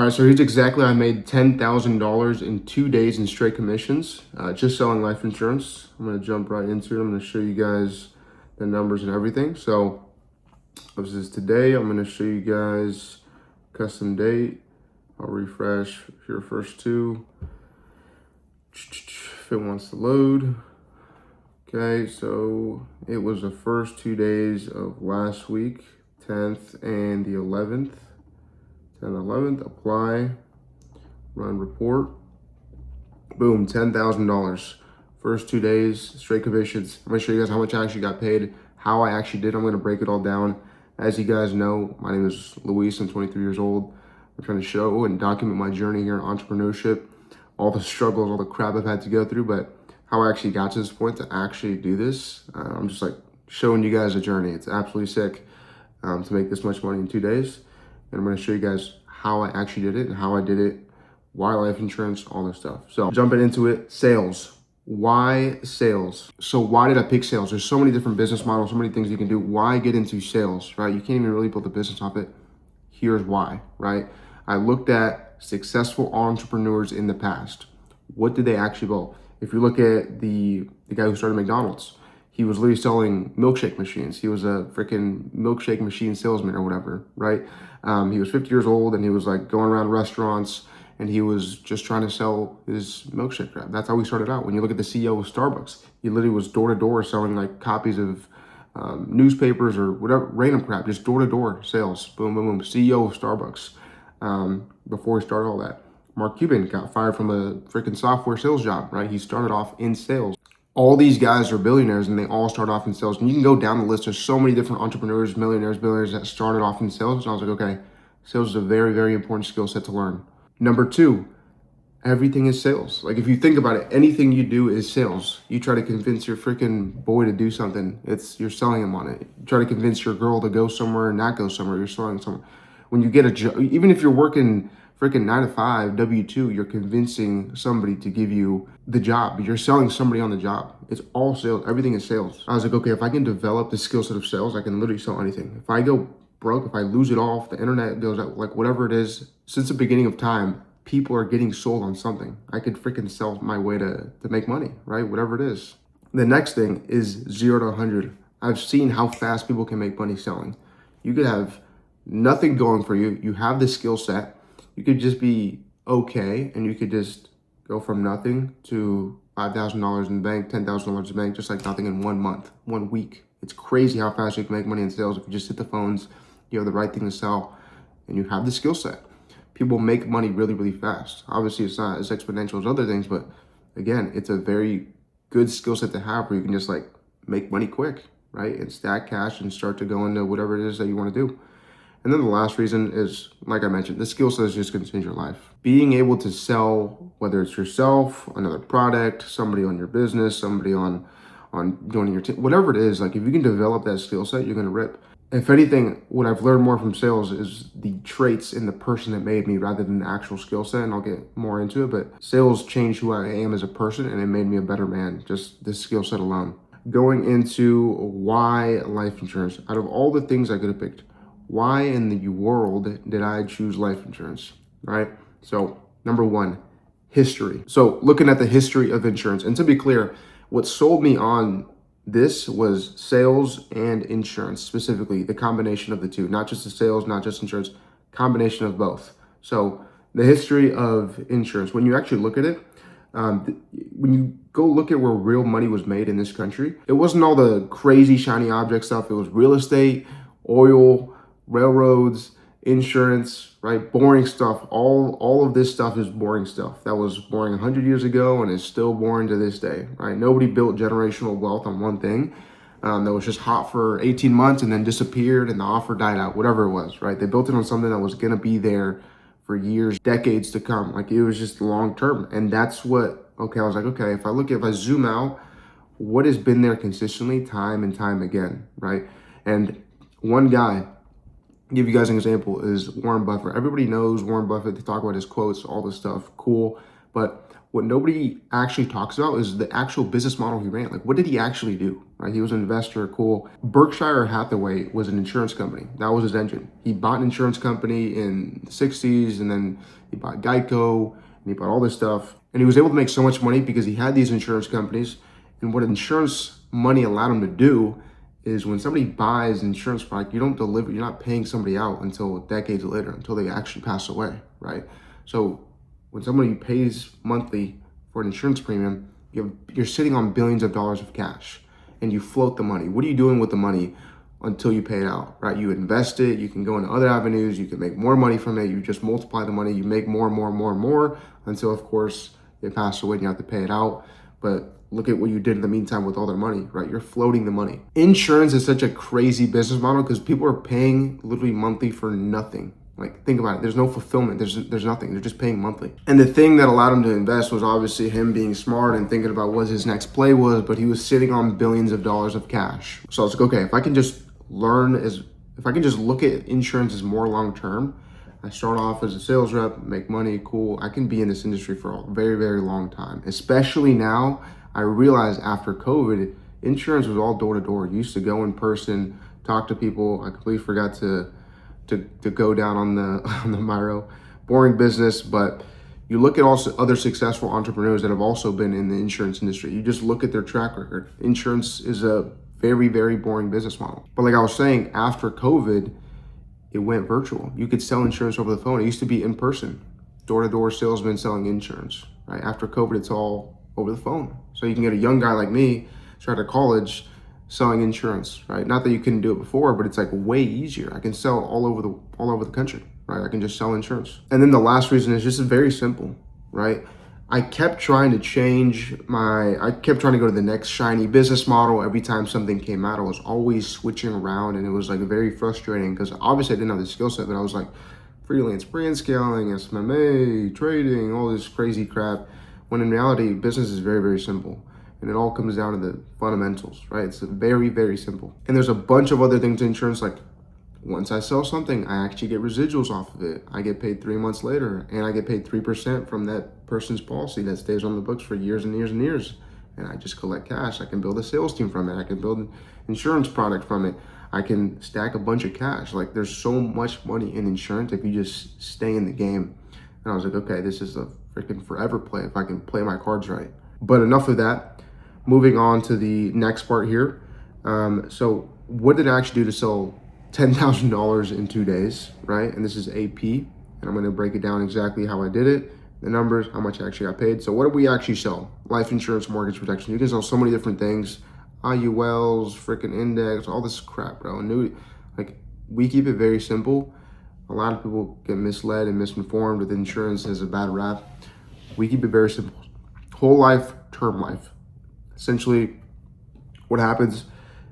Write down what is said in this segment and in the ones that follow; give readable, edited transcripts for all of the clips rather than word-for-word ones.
All right, so here's exactly I made $10,000 in 2 days in straight commissions, just selling life insurance. I'm gonna jump right into it. I'm gonna show you guys the numbers and everything. So this is today. I'm gonna show you guys custom date. I'll refresh your first two. If it wants to load. Okay, so it was the first 2 days of last week, 10th and the 11th. 10th, 11th, apply, run report. Boom, $10,000. First 2 days, straight commissions. I'm gonna show you guys how much I actually got paid, how I actually did. I'm gonna break it all down. As you guys know, my name is Luis, I'm 23 years old. I'm trying to show and document my journey here in entrepreneurship, all the struggles, all the crap I've had to go through, but how I actually got to this point to actually do this. I'm just like showing you guys a journey. It's absolutely sick to make this much money in 2 days. And I'm gonna show you guys how I actually did it and how I did it, why life insurance, all this stuff. So jumping into it, sales. Why sales? So why did I pick sales? There's so many different business models, so many things you can do. Why get into sales, right? You can't even really build a business off it. Here's why, right? I looked at successful entrepreneurs in the past. What did they actually build? If you look at the guy who started McDonald's, he was literally selling milkshake machines. He was a freaking milkshake machine salesman or whatever, right? He was 50 years old and he was like going around restaurants and he was just trying to sell his milkshake crap. That's how he started out. When you look at the CEO of Starbucks, he literally was door to door selling like copies of newspapers or whatever, random crap, just door to door sales. Boom, boom, boom. CEO of Starbucks before he started all that. Mark Cuban got fired from a freaking software sales job, right? He started off in sales. All these guys are billionaires and they all start off in sales. And you can go down the list. There's so many different entrepreneurs, millionaires, billionaires that started off in sales. And I was like, okay, sales is a very, very important skill set to learn. Number two, everything is sales. Like if you think about it, anything you do is sales. You try to convince your freaking boy to do something, you're selling him on it. You try to convince your girl to go somewhere and not go somewhere, you're selling someone. When you get a job, even if you're working freaking 9 to 5, W-2, you're convincing somebody to give you the job. You're selling somebody on the job. It's all sales. Everything is sales. I was like, okay, if I can develop the skill set of sales, I can literally sell anything. If I go broke, if I lose it all, if the internet goes out, like whatever it is, since the beginning of time, people are getting sold on something. I could freaking sell my way to make money, right? Whatever it is. The next thing is 0 to 100. I've seen how fast people can make money selling. You could have nothing going for you. You have the skill set. You could just be okay and you could just go from nothing to $5,000 in the bank, $10,000 in the bank, just like nothing in 1 month, 1 week. It's crazy how fast you can make money in sales if you just hit the phones, you have the right thing to sell, and you have the skill set. People make money really, really fast. Obviously, it's not as exponential as other things, but again, it's a very good skill set to have where you can just like make money quick, right? And stack cash and start to go into whatever it is that you want to do. And then the last reason is, like I mentioned, the skill set is just going to change your life. Being able to sell, whether it's yourself, another product, somebody on your business, somebody on joining your team, whatever it is, like if you can develop that skill set, you're going to rip. If anything, what I've learned more from sales is the traits in the person that made me rather than the actual skill set, and I'll get more into it, but sales changed who I am as a person and it made me a better man, just this skill set alone. Going into why life insurance, out of all the things I could have picked, why in the world did I choose life insurance, right? So number one, history. So looking at the history of insurance, and to be clear, what sold me on this was sales and insurance, specifically the combination of the two, not just the sales, not just insurance, combination of both. So the history of insurance, when you actually look at it, when you go look at where real money was made in this country, it wasn't all the crazy shiny object stuff. It was real estate, oil, railroads, insurance, right? Boring stuff. All of this stuff is boring stuff. That was boring 100 years ago and is still boring to this day, right? Nobody built generational wealth on one thing that was just hot for 18 months and then disappeared and the offer died out, whatever it was, right? They built it on something that was going to be there for years, decades to come. Like it was just long term. And that's what, okay, I was like, okay, if I zoom out, what has been there consistently time and time again, right? And one guy, give you guys an example, is Warren Buffett. Everybody knows Warren Buffett. They talk about his quotes, all this stuff. Cool. But what nobody actually talks about is the actual business model he ran. Like, what did he actually do? Right? He was an investor, cool. Berkshire Hathaway was an insurance company. That was his engine. He bought an insurance company in the 60s, and then he bought Geico, and he bought all this stuff. And he was able to make so much money because he had these insurance companies. And what insurance money allowed him to do is when somebody buys an insurance product, you don't deliver, you're not paying somebody out until decades later, until they actually pass away, right? So when somebody pays monthly for an insurance premium, you're sitting on billions of dollars of cash and you float the money. What are you doing with the money until you pay it out, right? You invest it, you can go into other avenues, you can make more money from it, you just multiply the money, you make more and more and more and more until, of course, they pass away and you have to pay it out. But look at what you did in the meantime with all their money, right? You're floating the money. Insurance is such a crazy business model because people are paying literally monthly for nothing. Like, think about it. There's no fulfillment. There's nothing. They're just paying monthly. And the thing that allowed him to invest was obviously him being smart and thinking about what his next play was, but he was sitting on billions of dollars of cash. So I was like, okay, if I can just look at insurance as more long-term, I start off as a sales rep, make money, cool. I can be in this industry for a very, very long time. Especially now, I realized after COVID, insurance was all door to door. You used to go in person, talk to people. I completely forgot to go down on the Miro. Boring business, but you look at also other successful entrepreneurs that have also been in the insurance industry. You just look at their track record. Insurance is a very, very boring business model. But like I was saying, after COVID, it went virtual. You could sell insurance over the phone. It used to be in person, door-to-door salesman selling insurance, right? After COVID, it's all over the phone. So you can get a young guy like me, straight out of college, selling insurance, right? Not that you couldn't do it before, but it's like way easier. I can sell all over the country, right? I can just sell insurance. And then the last reason is just very simple, right? I kept trying to go to the next shiny business model. Every time something came out, I was always switching around, and it was like very frustrating because obviously I didn't have the skill set, but I was like freelance brand scaling, SMMA, trading, all this crazy crap. When in reality, business is very, very simple. And it all comes down to the fundamentals, right? It's very, very simple. And there's a bunch of other things in insurance, like once I sell something, I actually get residuals off of it. I get paid 3 months later, and I get paid 3% from that person's policy that stays on the books for years and years and years. And I just collect cash. I can build a sales team from it. I can build an insurance product from it. I can stack a bunch of cash. Like, there's so much money in insurance if you just stay in the game. And I was like, okay, this is a freaking forever play if I can play my cards right. But enough of that. Moving on to the next part here. So what did I actually do to sell $10,000 in 2 days, right? And this is AP, and I'm gonna break it down exactly how I did it, the numbers, how much I actually got paid. So what did we actually sell? Life insurance, mortgage protection. You can sell so many different things. IULs, freaking index, all this crap, bro. Like, we keep it very simple. A lot of people get misled and misinformed with insurance as a bad rap. We keep it very simple. Whole life, term life. Essentially, what happens,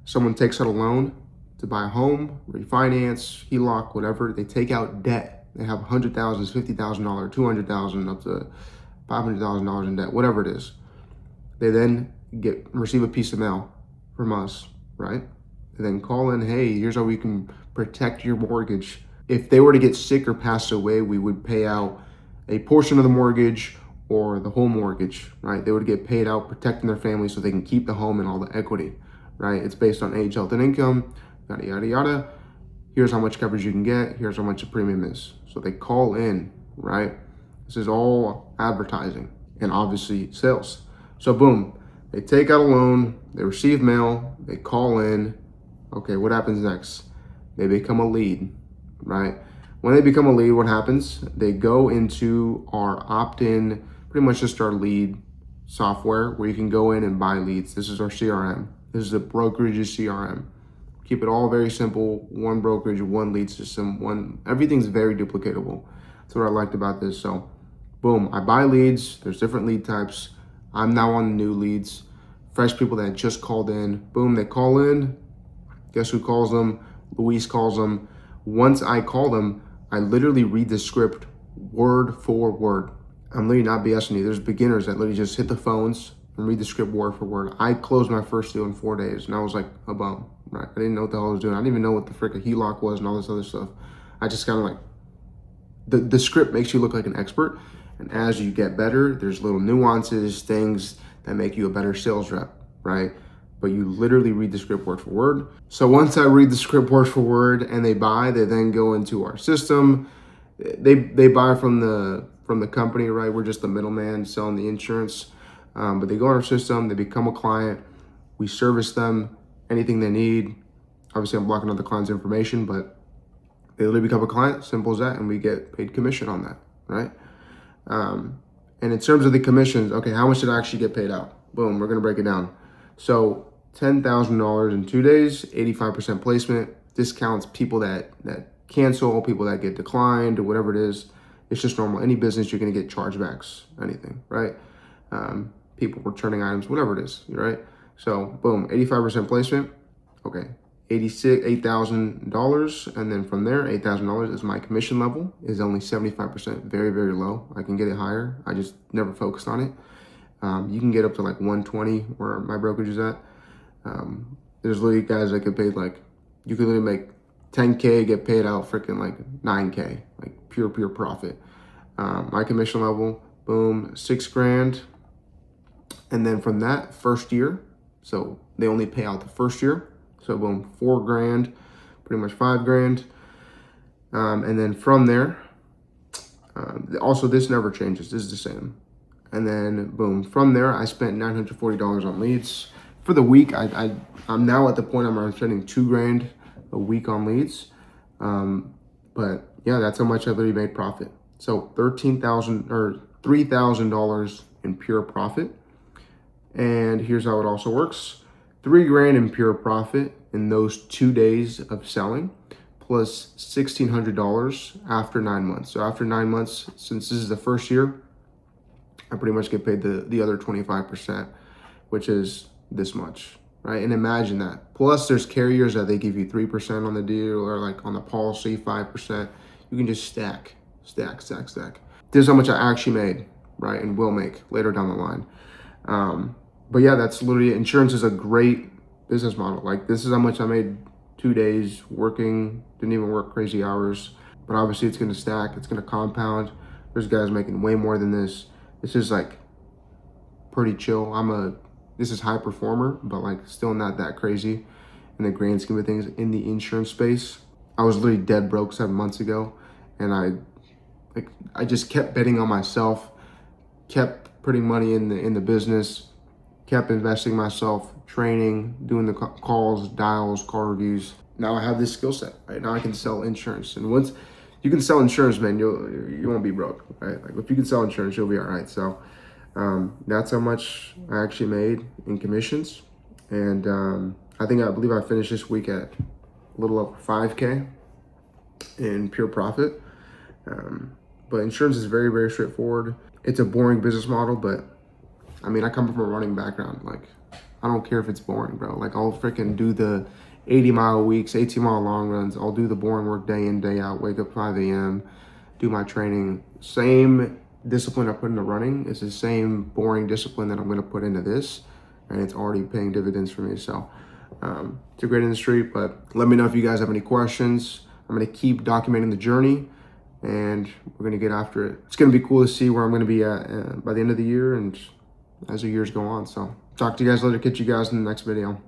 someone takes out a loan to buy a home, refinance, HELOC, whatever. They take out debt. They have $100,000, $50,000, $200,000, up to $500,000 in debt, whatever it is. They then receive a piece of mail from us, right? They then call in, hey, here's how we can protect your mortgage. If they were to get sick or pass away, we would pay out a portion of the mortgage or the whole mortgage, right? They would get paid out protecting their family so they can keep the home and all the equity, right? It's based on age, health, and income, yada, yada, yada. Here's how much coverage you can get. Here's how much the premium is. So they call in, right? This is all advertising and obviously sales. So boom, they take out a loan, they receive mail, they call in. Okay, what happens next? They become a lead, right? When they become a lead, what happens? They go into our opt-in, pretty much just our lead software where you can go in and buy leads. This is our CRM. This is a brokerage's CRM. Keep it all very simple. One brokerage, one lead system, everything's very duplicatable. That's what I liked about this. So boom, I buy leads. There's different lead types. I'm now on new leads. Fresh people that just called in. Boom, they call in. Guess who calls them? Luis calls them. Once I call them, I literally read the script word for word. I'm literally not BSing you. There's beginners that literally just hit the phones and read the script word for word. I closed my first deal in 4 days, and I was like a bum, right? I didn't know what the hell I was doing. I didn't even know what the frick a HELOC was and all this other stuff. I just kind of like, the script makes you look like an expert, And as you get better, there's little nuances, things that make you a better sales rep, right? But you literally read the script word for word. So once I read the script word for word and they buy, they then go into our system. They buy from the company, right? We're just the middleman selling the insurance. But they go in our system, they become a client. We service them, anything they need. Obviously, I'm blocking out the client's information, but they literally become a client, simple as that, and we get paid commission on that, right? And in terms of the commissions, okay, how much did I actually get paid out? Boom, we're gonna break it down. So $10,000 in 2 days, 85% placement, discounts people that cancel, people that get declined, or whatever it is. It's just normal. Any business, you're gonna get chargebacks, anything, right? People returning items, whatever it is, right? So boom, 85% placement, okay. $8,000, and then from there, $8,000 is my commission level, is only 75%, very, very low. I can get it higher. I just never focused on it. You can get up to like 120 where my brokerage is at. There's literally guys that get paid like, you can literally make 10K, get paid out freaking like 9K, like pure profit. My commission level, boom, $6,000. And then from that first year, so they only pay out the first year. So boom, $4,000, pretty much $5,000. And then from there, also this never changes, this is the same. And then boom, from there, I spent $940 on leads. For the week, I'm now at the point I'm spending $2,000 a week on leads. But yeah, that's how much I literally made profit. So $13,000 or $3,000 in pure profit. And here's how it also works. $3,000 in pure profit in those 2 days of selling, plus $1,600 after 9 months. So after 9 months, since this is the first year, I pretty much get paid the other 25%, which is this much, right? And imagine that. Plus there's carriers that they give you 3% on the deal, or like on the policy, 5%. You can just stack. This is how much I actually made, right? And will make later down the line. But yeah, that's literally, insurance is a great business model. Like this is how much I made 2 days working, didn't even work crazy hours, but obviously it's gonna stack, it's gonna compound. There's guys making way more than this. This is like pretty chill. This is high performer, but like still not that crazy in the grand scheme of things in the insurance space. I was literally dead broke 7 months ago, and I just kept betting on myself, kept putting money in the business, kept investing myself, training, doing the calls, dials, call reviews. Now I have this skill set, right? Now I can sell insurance. And once you can sell insurance, man, you won't be broke, right? Like if you can sell insurance, you'll be all right. So that's how much I actually made in commissions. And I believe I finished this week at a little over 5K in pure profit. But insurance is very, very straightforward. It's a boring business model, but I mean, I come from a running background. Like, I don't care if it's boring, bro. Like, I'll freaking do the 80-mile weeks, 18-mile long runs. I'll do the boring work day in, day out, wake up 5 a.m., do my training. Same discipline I put into running is the same boring discipline that I'm going to put into this. And it's already paying dividends for me. So it's a great industry, but let me know if you guys have any questions. I'm going to keep documenting the journey, and we're going to get after it. It's going to be cool to see where I'm going to be at by the end of the year and as the years go on. So talk to you guys later. Catch you guys in the next video.